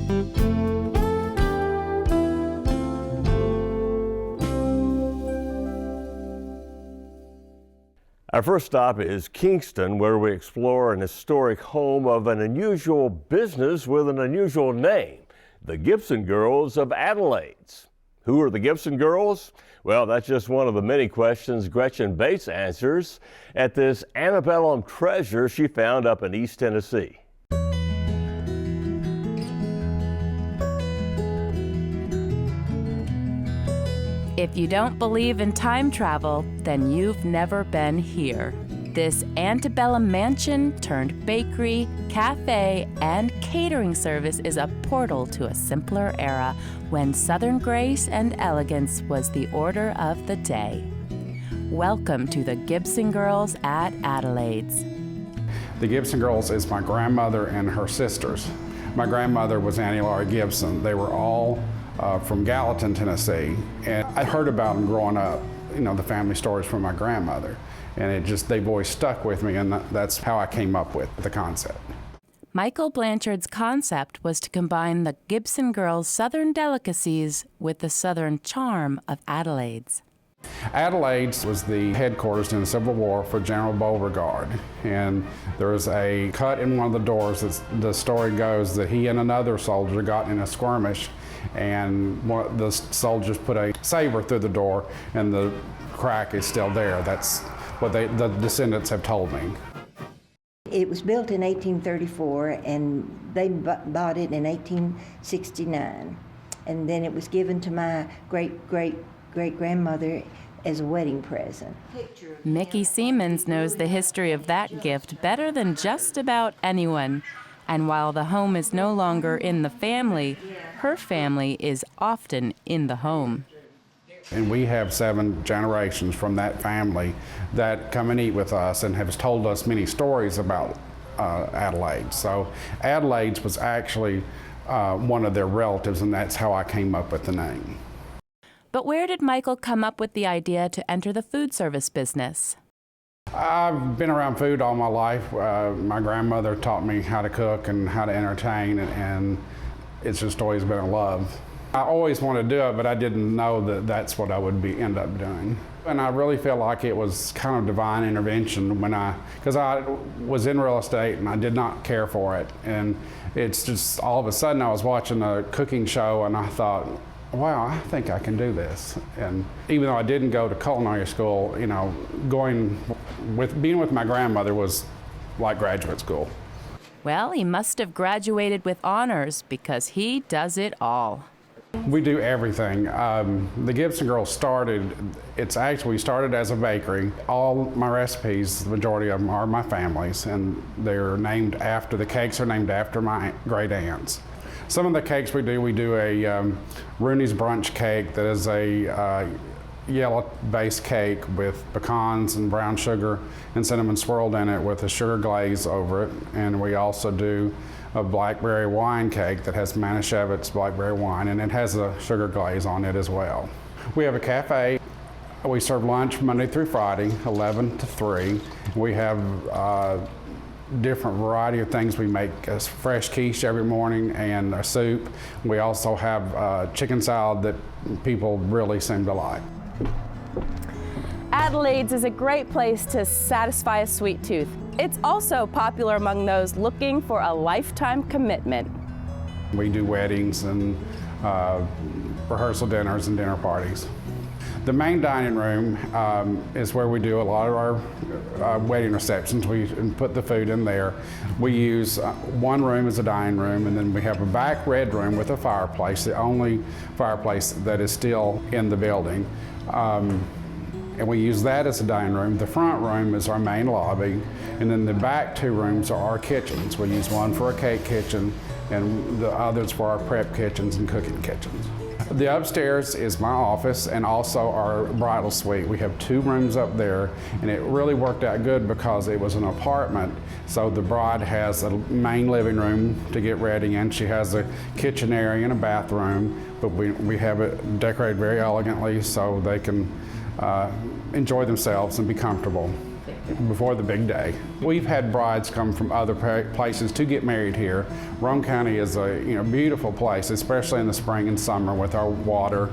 Our first stop is Kingston, where we explore an historic home of an unusual business with an unusual name, the Gibson Girls of Adelaide. Who are the Gibson Girls? Well, that's just one of the many questions Gretchen Bates answers at this antebellum treasure she found up in East Tennessee. If you don't believe in time travel, then you've never been here. This antebellum mansion turned bakery, cafe, and catering service is a portal to a simpler era when Southern grace and elegance was the order of the day. Welcome to the Gibson Girls at Adelaide's. The Gibson Girls is my grandmother and her sisters. My grandmother was Annie Laurie Gibson. They were all from Gallatin, Tennessee, and I heard about them growing up, you know, the family stories from my grandmother, and they've always stuck with me, and that's how I came up with the concept. Michael Blanchard's concept was to combine the Gibson Girls' Southern delicacies with the Southern charm of Adelaide's. Adelaide's was the headquarters in the Civil War for General Beauregard, and there was a cut in one of the doors. The story goes that he and another soldier got in a skirmish, and one of the soldiers put a saber through the door, and the crack is still there. That's what the descendants have told me. It was built in 1834, and they bought it in 1869, and then it was given to my great-great-great-grandmother as a wedding present. Mickey Siemens knows the history of that gift better than just about anyone. And while the home is no longer in the family, her family is often in the home. And we have 7 generations from that family that come and eat with us and have told us many stories about Adelaide. So Adelaide's was actually one of their relatives, and that's how I came up with the name. But where did Michael come up with the idea to enter the food service business? I've been around food all my life. My grandmother taught me how to cook and how to entertain, and it's just always been a love. I always wanted to do it, but I didn't know that that's what I would end up doing. And I really feel like it was kind of divine intervention because I was in real estate and I did not care for it. And it's just all of a sudden I was watching a cooking show and I thought, wow, I think I can do this. And even though I didn't go to culinary school, you know, being with my grandmother was like graduate school. Well, he must have graduated with honors because he does it all. We do everything. The Gibson Girls we started as a bakery. All my recipes, the majority of them are my family's, and the cakes are named after my great aunts. Some of the cakes we do a Rooney's brunch cake that is a yellow-based cake with pecans and brown sugar and cinnamon swirled in it with a sugar glaze over it. And we also do a blackberry wine cake that has Manischewitz blackberry wine, and it has a sugar glaze on it as well. We have a cafe. We serve lunch Monday through Friday, 11 to 3. We have different variety of things. We make a fresh quiche every morning and a soup. We also have chicken salad that people really seem to like. Adelaide's is a great place to satisfy a sweet tooth. It's also popular among those looking for a lifetime commitment. We do weddings and rehearsal dinners and dinner parties. The main dining room is where we do a lot of our wedding receptions. We put the food in there. We use one room as a dining room, and then we have a back red room with a fireplace, the only fireplace that is still in the building. And we use that as a dining room. The front room is our main lobby, and then the back 2 rooms are our kitchens. We use one for a cake kitchen and the others for our prep kitchens and cooking kitchens. The upstairs is my office and also our bridal suite. We have 2 rooms up there, and it really worked out good because it was an apartment. So the bride has a main living room to get ready in. She has a kitchen area and a bathroom, but we have it decorated very elegantly so they can enjoy themselves and be comfortable. before the big day. We've had brides come from other places to get married here. Roane County is a beautiful place, especially in the spring and summer with our water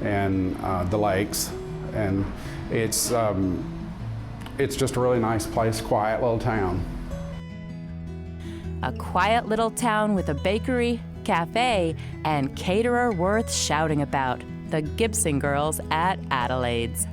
and the lakes. And it's just a really nice place, quiet little town. A quiet little town with a bakery, cafe, and caterer worth shouting about. The Gibson Girls at Adelaide's.